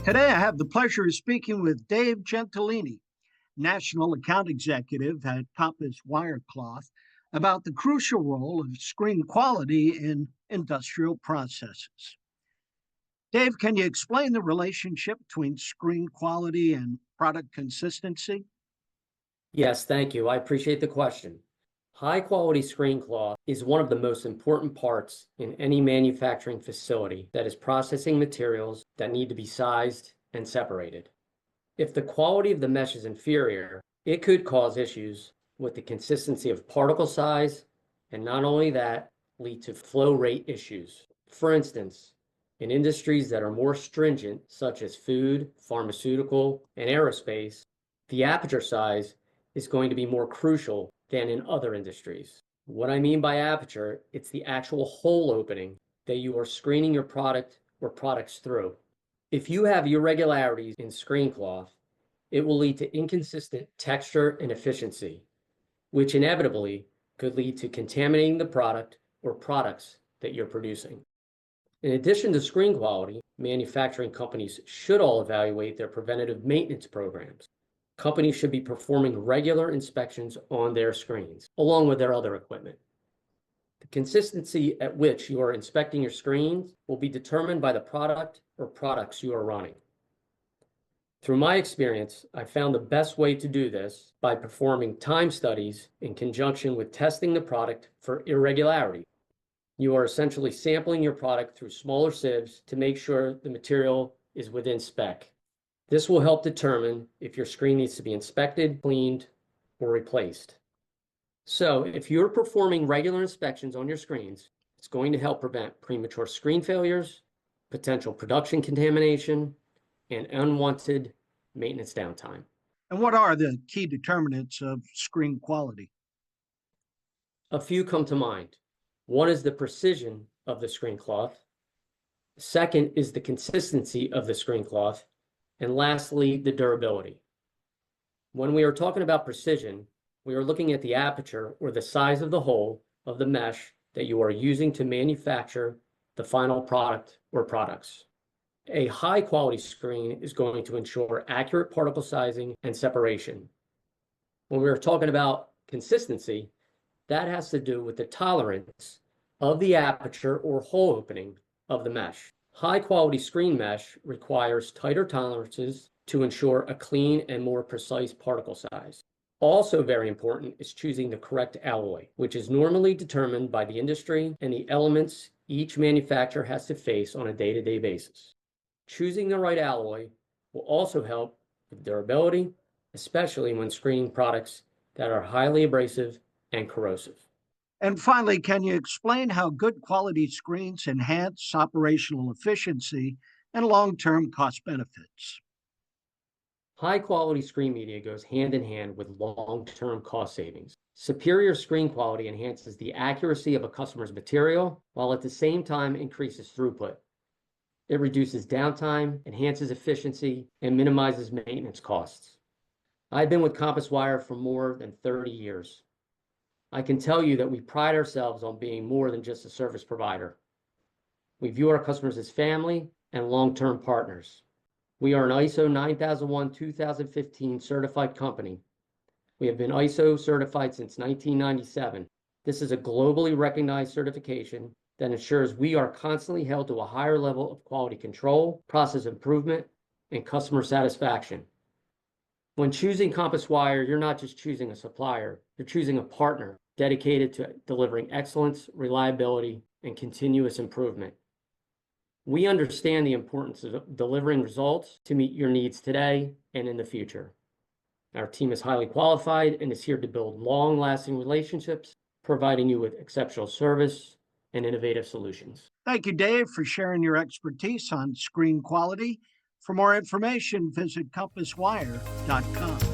Today, I have the pleasure of speaking with Dave Gentilini, National Account Executive at Compass Wirecloth, about the crucial role of screen quality in industrial processes. Dave, can you explain the relationship between screen quality and product consistency? Yes, thank you. I appreciate the question. High quality screen cloth is one of the most important parts in any manufacturing facility that is processing materials that need to be sized and separated. If the quality of the mesh is inferior, it could cause issues with the consistency of particle size, and not only that, lead to flow rate issues. For instance, in industries that are more stringent, such as food, pharmaceutical, and aerospace, the aperture size is going to be more crucial than in other industries. What I mean by aperture, it's the actual hole opening that you are screening your product or products through. If you have irregularities in screen cloth, it will lead to inconsistent texture and efficiency, which inevitably could lead to contaminating the product or products that you're producing. In addition to screen quality, manufacturing companies should all evaluate their preventative maintenance programs. Companies should be performing regular inspections on their screens, along with their other equipment. The consistency at which you are inspecting your screens will be determined by the product or products you are running. Through my experience, I found the best way to do this by performing time studies in conjunction with testing the product for irregularity. You are essentially sampling your product through smaller sieves to make sure the material is within spec. This will help determine if your screen needs to be inspected, cleaned, or replaced. So if you're performing regular inspections on your screens, it's going to help prevent premature screen failures, potential production contamination, and unwanted maintenance downtime. And what are the key determinants of screen quality? A few come to mind. One is the precision of the screen cloth. Second is the consistency of the screen cloth. And lastly, the durability. When we are talking about precision, we are looking at the aperture or the size of the hole of the mesh that you are using to manufacture the final product or products. A high quality screen is going to ensure accurate particle sizing and separation. When we're talking about consistency, that has to do with the tolerance of the aperture or hole opening of the mesh. High quality screen mesh requires tighter tolerances to ensure a clean and more precise particle size. Also very important is choosing the correct alloy, which is normally determined by the industry and the elements each manufacturer has to face on a day-to-day basis. Choosing the right alloy will also help with durability, especially when screening products that are highly abrasive and corrosive. And finally, can you explain how good quality screens enhance operational efficiency and long-term cost benefits? High quality screen media goes hand in hand with long-term cost savings. Superior screen quality enhances the accuracy of a customer's material, while at the same time increases throughput. It reduces downtime, enhances efficiency, and minimizes maintenance costs. I've been with Compass Wire for more than 30 years. I can tell you that we pride ourselves on being more than just a service provider. We view our customers as family and long-term partners. We are an ISO 9001-2015 certified company. We have been ISO certified since 1997. This is a globally recognized certification that ensures we are constantly held to a higher level of quality control, process improvement, and customer satisfaction. When choosing Compass Wire, you're not just choosing a supplier, you're choosing a partner dedicated to delivering excellence, reliability, and continuous improvement. We understand the importance of delivering results to meet your needs today and in the future. Our team is highly qualified and is here to build long-lasting relationships, providing you with exceptional service and innovative solutions. Thank you, Dave, for sharing your expertise on screen quality. For more information, visit compasswire.com.